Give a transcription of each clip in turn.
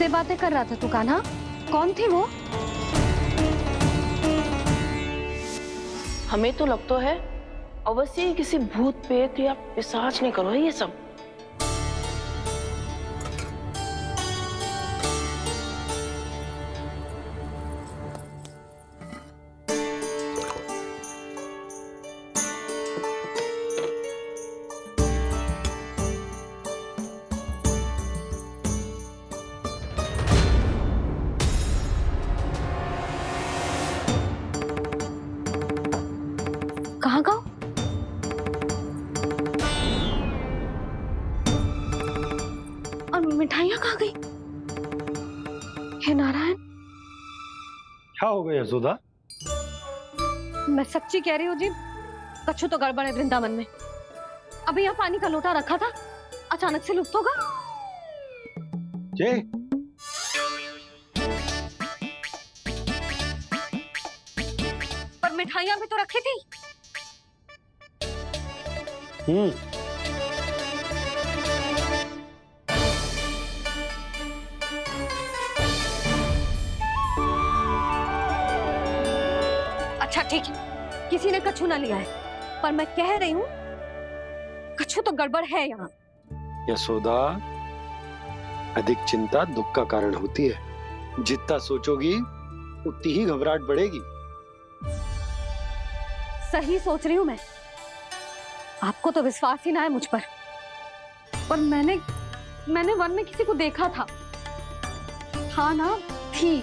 किससे बातें कर रहा था तू कान्हा? कौन थी वो? हमें तो लगता है अवश्य ही किसी भूत प्रेत या पिशाच ने करो है ये सब। कहाँ गाँव? और मिठाइयाँ कहाँ गई? हे नारायण, क्या हो गया यशोदा? मैं सच्ची कह रही हूँ जी, कछु तो गड़बड़ है वृंदावन में। अभी यहाँ पानी का लोटा रखा था, अचानक से लुप्त होगा। जे पर मिठाइयाँ भी तो रखी थी। अच्छा ठीक है, किसी ने कछु ना लिया है, पर मैं कह रही हूँ कछु तो गड़बड़ है यहाँ। यशोदा, अधिक चिंता दुख का कारण होती है। जितना सोचोगी उतनी ही घबराहट बढ़ेगी। सही सोच रही हूँ मैं। आपको तो विश्वास ही ना है मुझ पर मैंने वन में किसी को देखा था। हाँ ना, थी।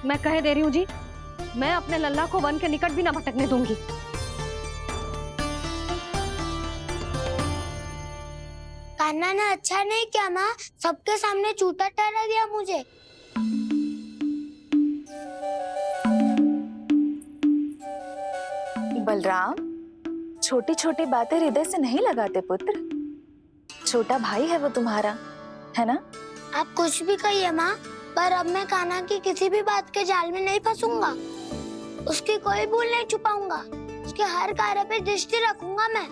मैं कह दे रही हूँ जी, मैं अपने लल्ला को वन के निकट भी ना भटकने दूंगी। कान्हा ने अच्छा नहीं किया माँ, सबके सामने झूठा ठहरा दिया मुझे। बलराम, छोटी छोटी बातें हृदय से नहीं लगाते पुत्र। छोटा भाई है वो तुम्हारा, है ना? आप कुछ भी कहिए माँ, पर अब मैं कान्हा की किसी भी बात के जाल में नहीं फंसूंगा। उसकी कोई भूल नहीं छुपाऊंगा। उसके हर कार्य पे दृष्टि रखूंगा मैं।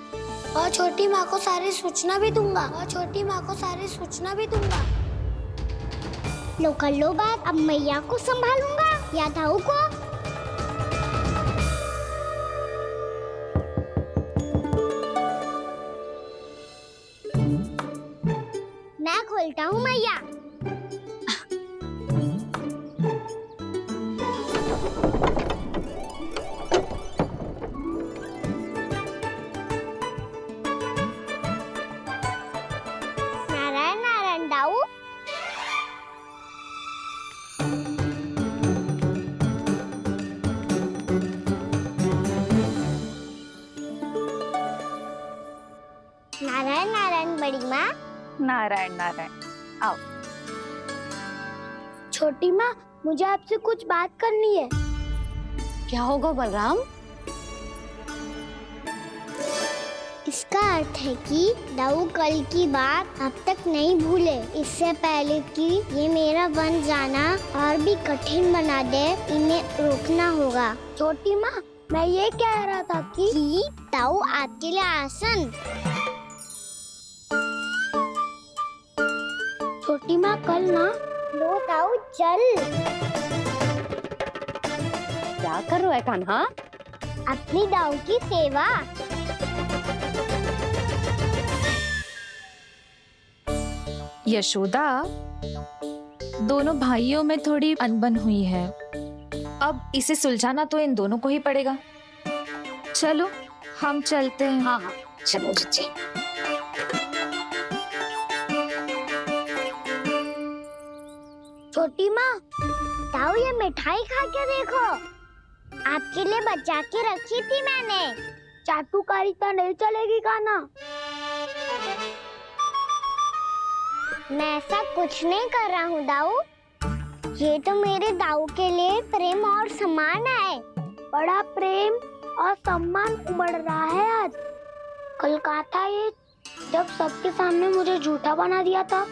और छोटी माँ को सारी सूचना भी दूंगा। लो कर लो बात, अब मैया को संभालूंगा या दाऊ को। मैं खोलता हूँ मैया। नारायण नारायण दाऊ। नारायण नारायण बड़ी माँ। नारायण नारायण, आओ। छोटी माँ, मुझे आपसे कुछ बात करनी है। क्या होगा बलराम? इसका अर्थ है कि दाऊ कल की बात अब तक नहीं भूले। इससे पहले कि ये मेरा वन जाना और भी कठिन बना दे, इन्हें रोकना होगा। छोटी माँ, मैं ये कह रहा था कि दाऊ आपके लिए आसन। छोटी माँ, कल ना लो दाऊ जल। क्या कर रहा है कान्हा? अपनी दाऊ की सेवा। यशोदा, दोनों भाइयों में थोड़ी अनबन हुई है। अब इसे सुलझाना तो इन दोनों को ही पड़ेगा। चलो हम चलते हैं। हाँ हाँ, चलो जी। छोटी माँ, दाऊ ये मिठाई खा के देखो। आपके लिए बचा के रखी थी मैंने। चाटुकारिता नहीं चलेगी कान्हा। मैं ऐसा कुछ नहीं कर रहा हूँ दाऊ। ये तो मेरे दाऊ के लिए प्रेम और सम्मान है। बड़ा प्रेम और सम्मान उमड़ रहा है आज। कल कहा था ये, जब सबके सामने मुझे झूठा बना दिया था।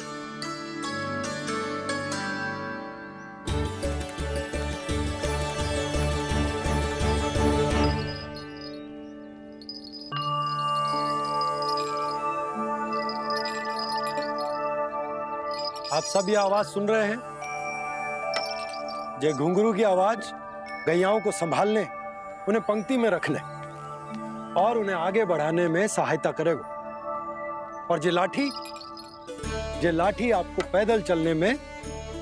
आप सब ये आवाज सुन रहे हैं? ये घुंघरू की आवाज गैयाओं को संभालने, उन्हें पंक्ति में रखने और उन्हें आगे बढ़ाने में सहायता करेगा। और ये लाठी आपको पैदल चलने में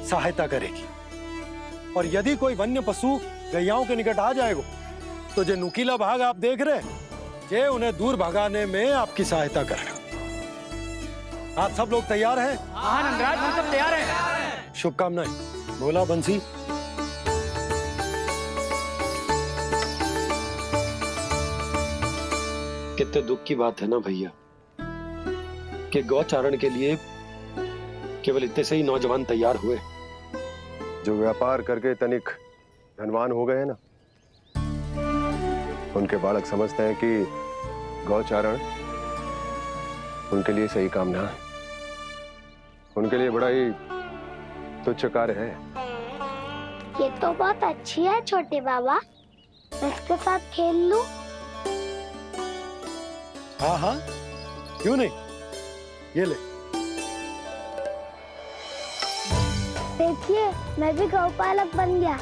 सहायता करेगी। और यदि कोई वन्य पशु गैयाओं के निकट आ जाएगा तो जो नुकीला भाग आप देख रहे हैं, ये उन्हें दूर भगाने में आपकी सहायता करेगा। आप सब लोग तैयार हैं? हाँ नंदराज, हम सब तैयार हैं। शुभकामनाएं। बोला बंसी। कितने दुख की बात है ना भैया कि गौचारण के लिए केवल इतने से ही नौजवान तैयार हुए। जो व्यापार करके तनिक धनवान हो गए हैं ना, उनके बालक समझते हैं कि गौचारण उनके लिए सही काम ना है, उनके लिए बड़ा ही तुच्छ कार्य है। ये तो बहुत अच्छी है छोटे बाबा, मैं इसके साथ खेल लूं? हाँ हाँ, क्यों नहीं, ये ले। देखिए, मैं भी गौपालक बन गया।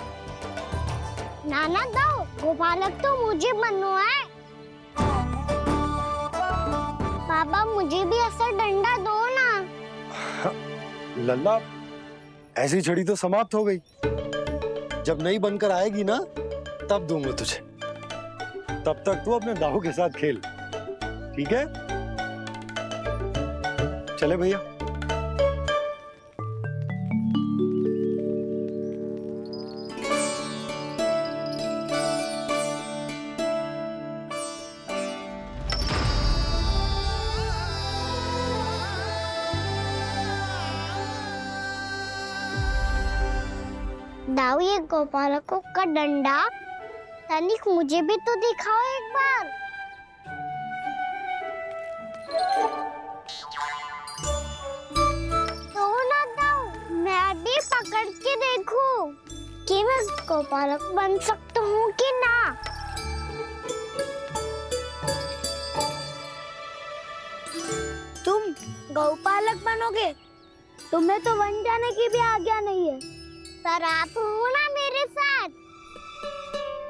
नाना दो, गौपालक तो मुझे बनना है। पापा मुझे भी ऐसा डंडा दो ना। लल्ला, ऐसी छड़ी तो समाप्त हो गई। जब नई बनकर आएगी ना, तब दूंगा तुझे। तब तक तू अपने दाऊ के साथ खेल, ठीक है? चले भैया। दाऊ, ये गौपालकों का डंडा तनिक मुझे भी तो दिखाओ एक बार। तो ना दाऊ, मैं भी पकड़ के देखूं कि मैं गौपालक बन सकता हूँ कि ना। तुम गौपालक बनोगे? तुम्हें तो वन जाने की भी आज्ञा नहीं है। पर आप हो ना मेरे साथ।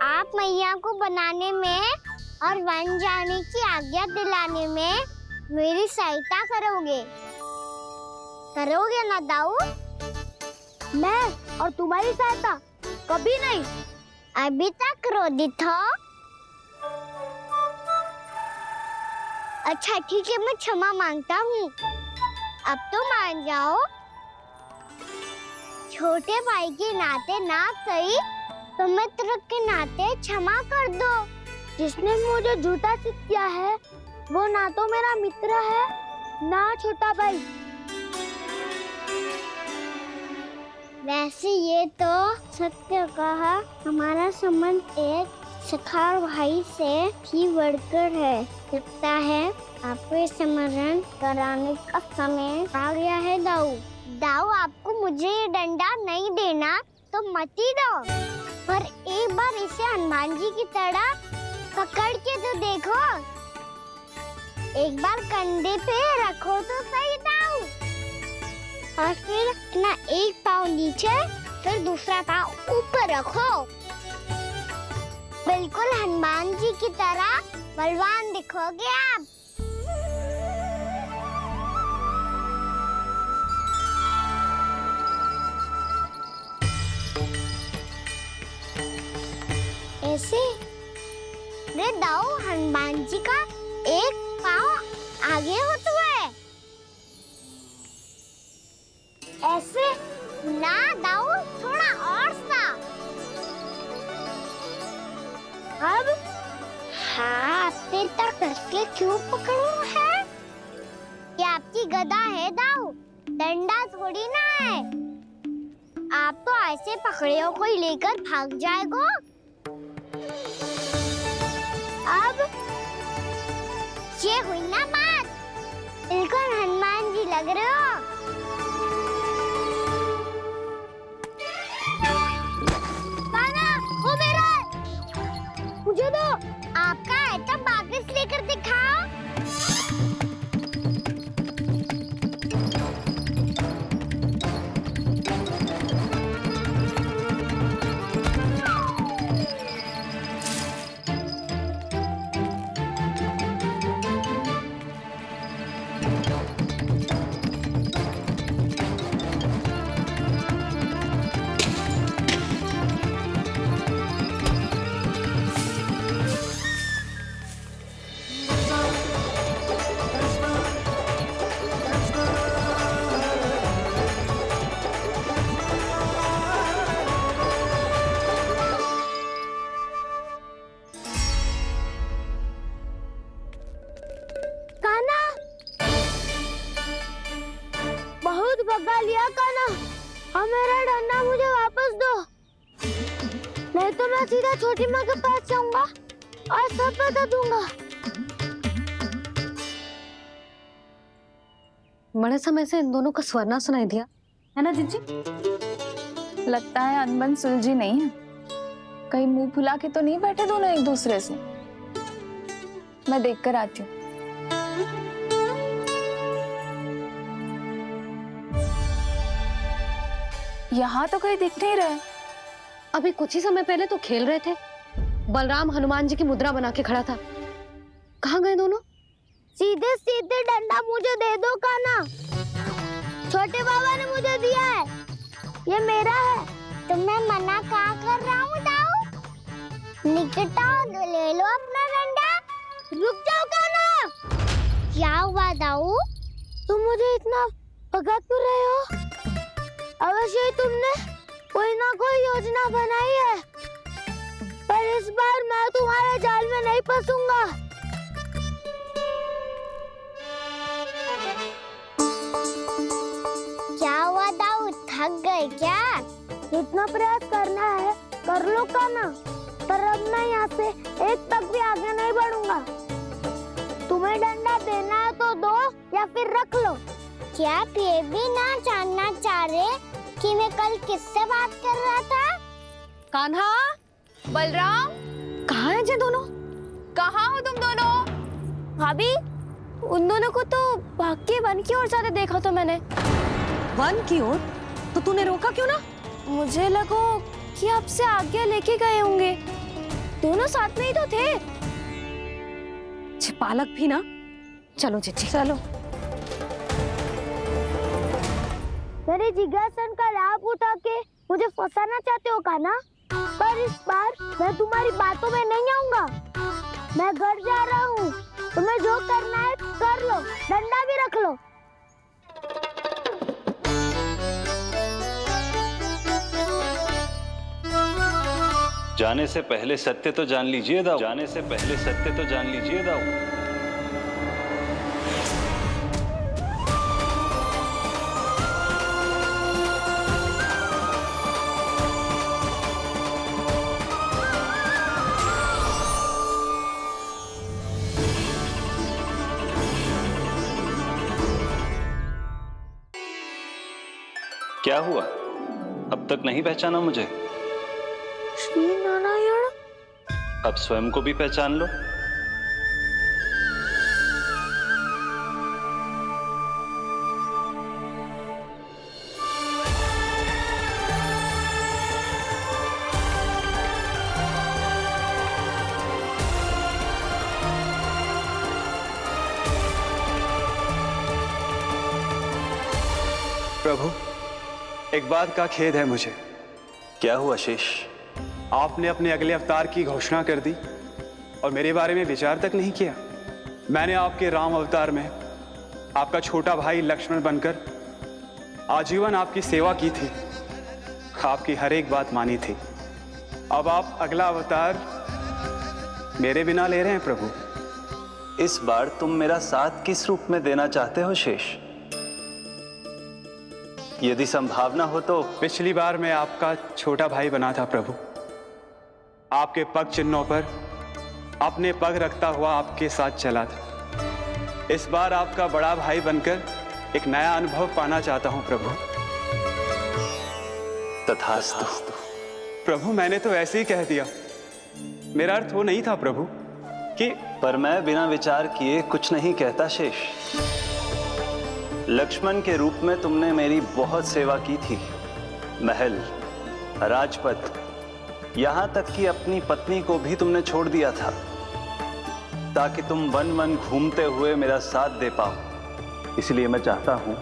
आप मैया को बनाने में और वन जाने की आज्ञा दिलाने में मेरी सहायता करोगे ना दाऊ? मैं और तुम्हारी सहायता कभी नहीं। अभी तक क्रोधित हो? अच्छा ठीक है, मैं क्षमा मांगता हूँ। अब तो मान जाओ। छोटे भाई के नाते ना सही तो मित्र के नाते क्षमा कर दो। जिसने मुझे झूठा सिद्ध किया है वो ना तो मेरा मित्र है ना छोटा भाई। वैसे ये तो सत्य कहा, हमारा संबंध एक सखा भाई से भी बढ़कर है। लगता है आपको स्मरण कराने का समय आ गया है दाऊ। दाऊ, आपको मुझे ये डंडा नहीं देना तो मत ही दो, पर एक बार इसे हनुमान जी की तरह पकड़ के तो देखो। एक बार कंधे पे रखो तो सही दाऊ, और फिर अपना एक पाँव नीचे फिर दूसरा पाँव ऊपर रखो। बिल्कुल हनुमान जी की तरह बलवान दिखोगे आप। ऐसे रे दाऊ, हनुमान जी का एक पाँव आगे होता है। ऐसे ना दाऊ, थोड़ा और सा। अब हाथ पे तक करके क्यों पकड़ू है? ये आपकी गदा है दाऊ, डंडा थोड़ी ना है। आप तो ऐसे पकड़े हो कोई लेकर भाग जाएगा। अब ये हुई ना बात, बिल्कुल हनुमान जी लग रहे हो। पाना, वो मेरा है। मुझे दो। आपका आइटम वापस लेकर दिखाओ। नहीं तो मैं सीधा छोटी माँ के पास जाऊंगा और सब बता दूंगा। बड़े समय से इन दोनों का स्वर ना सुनाई दिया, है ना जीजी? लगता है अनबन सुलझी नहीं है। कहीं मुंह फुला के तो नहीं बैठे दोनों एक दूसरे से। मैं देख कर आती हूँ। यहाँ तो कहीं दिख नहीं रहे। अभी कुछ ही समय पहले तो खेल रहे थे। बलराम हनुमान जी की मुद्रा बना के खड़ा था। कहाँ गए दोनों? सीधे सीधे डंडा मुझे दे दो कान्हा। छोटे बाबा ने मुझे दिया है, ये मेरा है। तो मैं मना क्या कर रहा हूँ दाऊ? निकट आओ, ले लो अपना डंडा। रुक जाओ कान्हा। क्या हुआ दाऊ? तुम मुझे इतना भगा क्यों रहे हो? अवश्य ही तुमने कोई ना कोई योजना बनाई है, पर इस बार मैं तुम्हारे जाल में नहीं फंसूंगा। क्या हुआ दाऊ, थक गए क्या? जितना प्रयास करना है कर लो कान्हा, पर अब मैं यहाँ से एक तक भी आगे नहीं बढ़ूंगा। तुम्हें डंडा देना है तो दो या फिर रख लो। क्या आप ये भी ना जानना चाह रहे कि मैं कल किससे बात कर रहा था? कान्हा, बलराम, कहाँ हैं ये दोनों? कहाँ हो तुम दोनों? भाभी, उन दोनों को तो भाग के वन की ओर जाते देखा तो मैंने। वन की ओर? तो तूने रोका क्यों ना? मुझे लगो कि आपसे आज्ञा लेके गए होंगे। दोनों साथ में ही तो थे। पालक भी ना। चलो जीजी, चलो। मेरे जिज्ञासन का लाभ उठा के मुझे फंसाना चाहते हो कान्हा? पर इस बार मैं तुम्हारी बातों में नहीं आऊंगा। मैं घर जा रहा हूँ, तुम्हें जो करना है कर लो, डंडा भी रख लो। जाने से पहले सत्य तो जान लीजिए दाऊ। जाने से पहले सत्य तो जान लीजिए दाऊ। क्या हुआ? अब तक नहीं पहचाना मुझे? श्री नारायण। अब स्वयं को भी पहचान लो। प्रभु, एक बात का खेद है मुझे। क्या हुआ शेष? आपने अपने अगले अवतार की घोषणा कर दी और मेरे बारे में विचार तक नहीं किया। मैंने आपके राम अवतार में आपका छोटा भाई लक्ष्मण बनकर आजीवन आपकी सेवा की थी, आपकी हर एक बात मानी थी। अब आप अगला अवतार मेरे बिना ले रहे हैं प्रभु। इस बार तुम मेरा साथ किस रूप में देना चाहते हो शेष? यदि संभावना हो तो। पिछली बार मैं आपका छोटा भाई बना था प्रभु। आपके पग चिन्हों पर अपने पग रखता हुआ आपके साथ चला था। इस बार आपका बड़ा भाई बनकर एक नया अनुभव पाना चाहता हूं प्रभु। तथास्तु। प्रभु, मैंने तो ऐसे ही कह दिया, मेरा अर्थ वो नहीं था प्रभु कि। पर मैं बिना विचार किए कुछ नहीं कहता शेष। लक्ष्मण के रूप में तुमने मेरी बहुत सेवा की थी। महल, राजपथ, यहां तक कि अपनी पत्नी को भी तुमने छोड़ दिया था ताकि तुम वन वन घूमते हुए मेरा साथ दे पाओ। इसलिए मैं चाहता हूं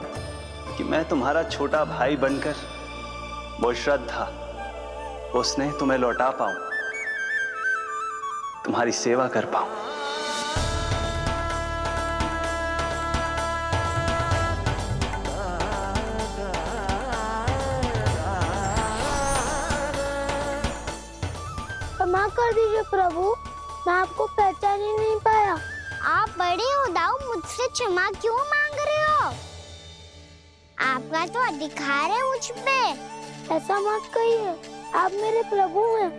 कि मैं तुम्हारा छोटा भाई बनकर वो श्रद्धा, वो स्नेह तुम्हें लौटा पाऊं, तुम्हारी सेवा कर पाऊं। क्षमा कर दीजिए प्रभु, मैं आपको पहचान ही नहीं पाया। आप बड़े हो दाऊ, मुझसे क्षमा क्यों मांग रहे हो? आपका तो अधिकार है मुझ पे। ऐसा मत कहिए, आप मेरे प्रभु हैं।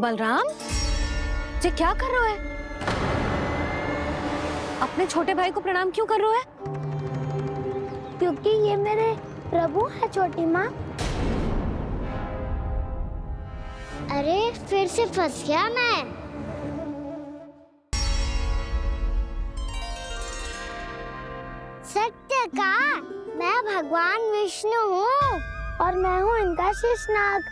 बलराम, ये क्या कर रहा है? अपने छोटे भाई को प्रणाम क्यों कर रहा है? क्योंकि ये मेरे प्रभु है छोटी माँ। अरे फिर से फंस गया मैं। सत्य का, मैं भगवान विष्णु हूँ और मैं हूँ इनका शेषनाग।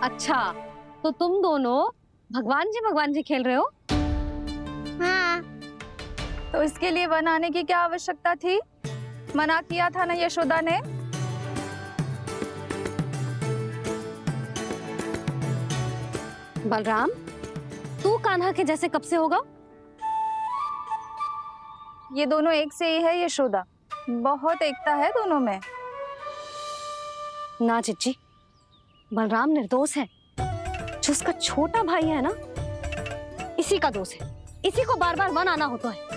अच्छा, तो तुम दोनों भगवान जी खेल रहे हो? हाँ। तो इसके लिए वन आने की क्या आवश्यकता थी? मना किया था ना यशोदा ने। बलराम, तू कान्हा के जैसे कब से होगा? ये दोनों एक से ही है यशोदा, बहुत एकता है दोनों में। ना चिच्ची, बलराम निर्दोष है। जो उसका छोटा भाई है ना, इसी का दोष है। इसी को बार बार वन आना होता है।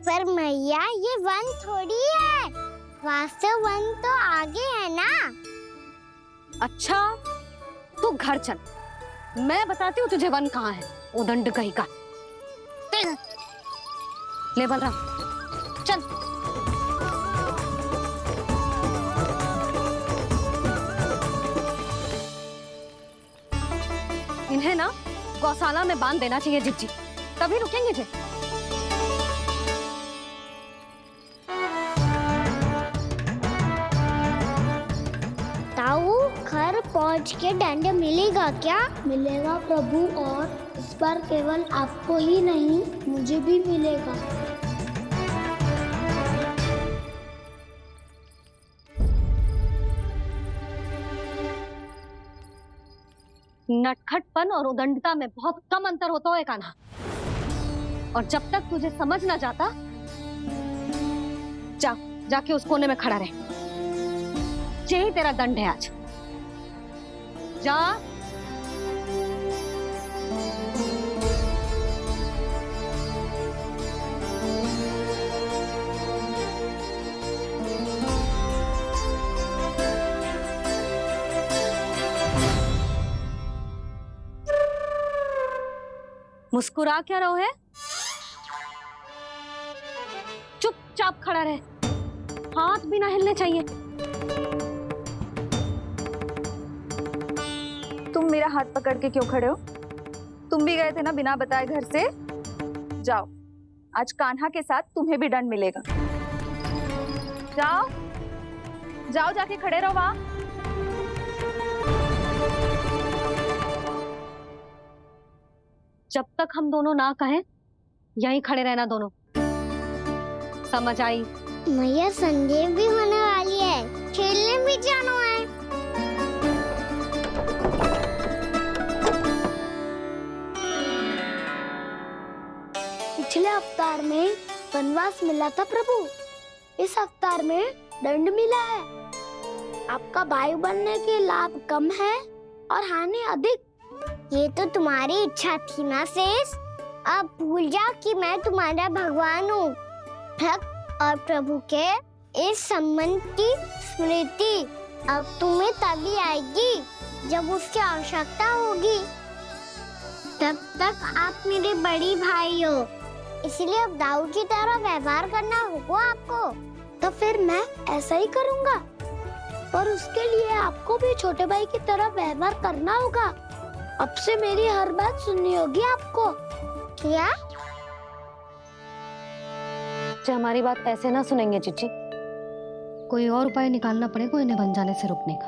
पर मैया, ये वन थोड़ी है, वास्तव वन तो आगे है ना। अच्छा, तू घर चल, मैं बताती हूँ तुझे वन कहाँ है। उदंड कहीं का। ले बलराम, चल। इन्हें ना गौशाला में बांध देना चाहिए जिज्जी, तभी रुकेंगे जे। ताऊ, घर पहुंच के दंड मिलेगा क्या? मिलेगा प्रभु, और इस बार केवल आपको ही नहीं, मुझे भी मिलेगा। नटखटपन और उदंडता में बहुत कम अंतर होता है कान्हा, और जब तक तुझे समझ ना जाता, जाके उस कोने में खड़ा रहे। यही तेरा दंड है आज। जा। मुस्कुरा क्या रहो है? चुपचाप खड़ा रहे, हाथ भी ना हिलने चाहिए। तुम मेरा हाथ पकड़ के क्यों खड़े हो? तुम भी गए थे ना बिना बताए घर से। जाओ, आज कान्हा के साथ तुम्हें भी दंड मिलेगा। जाओ जाओ, जाके खड़े रहो वहां। जब तक हम दोनों ना कहें, यहीं खड़े रहना दोनों। समझ आई? मैया, संडे भी होने वाली है, खेलने भी जाना है। पिछले अवतार में वनवास मिला था प्रभु, इस अवतार में दंड मिला है। आपका भाई बनने के लाभ कम है और हानि अधिक। ये तो तुम्हारी इच्छा थी ना शेष। अब भूल जा कि मैं तुम्हारा भगवान हूँ। भक्त और प्रभु के इस संबंध की स्मृति अब तुम्हें तभी आएगी जब उसकी आवश्यकता होगी। तब तक आप मेरे बड़ी भाई हो, इसलिए अब दाऊ की तरह व्यवहार करना होगा आपको। तो फिर मैं ऐसा ही करूँगा, पर उसके लिए आपको भी छोटे भाई की तरह व्यवहार करना होगा। अब से मेरी हर बात सुननी होगी आपको। क्या? हमारी बात ऐसे ना सुनेंगे चिच्ची, कोई और उपाय निकालना पड़ेगा इन्हें बन जाने से रुकने का।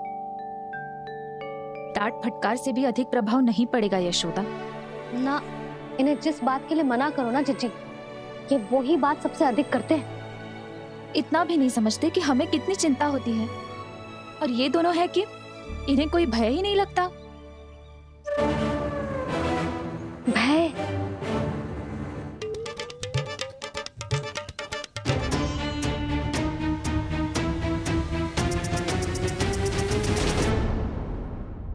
डांट फटकार से भी अधिक प्रभाव नहीं पड़ेगा यशोदा। ना, इन्हें जिस बात के लिए मना करो ना चिच्ची, ये वही बात सबसे अधिक करते हैं। इतना भी नहीं समझते कि हमें कितनी चिंता होती है, और ये दोनों है कि इन्हें कोई भय ही नहीं लगता।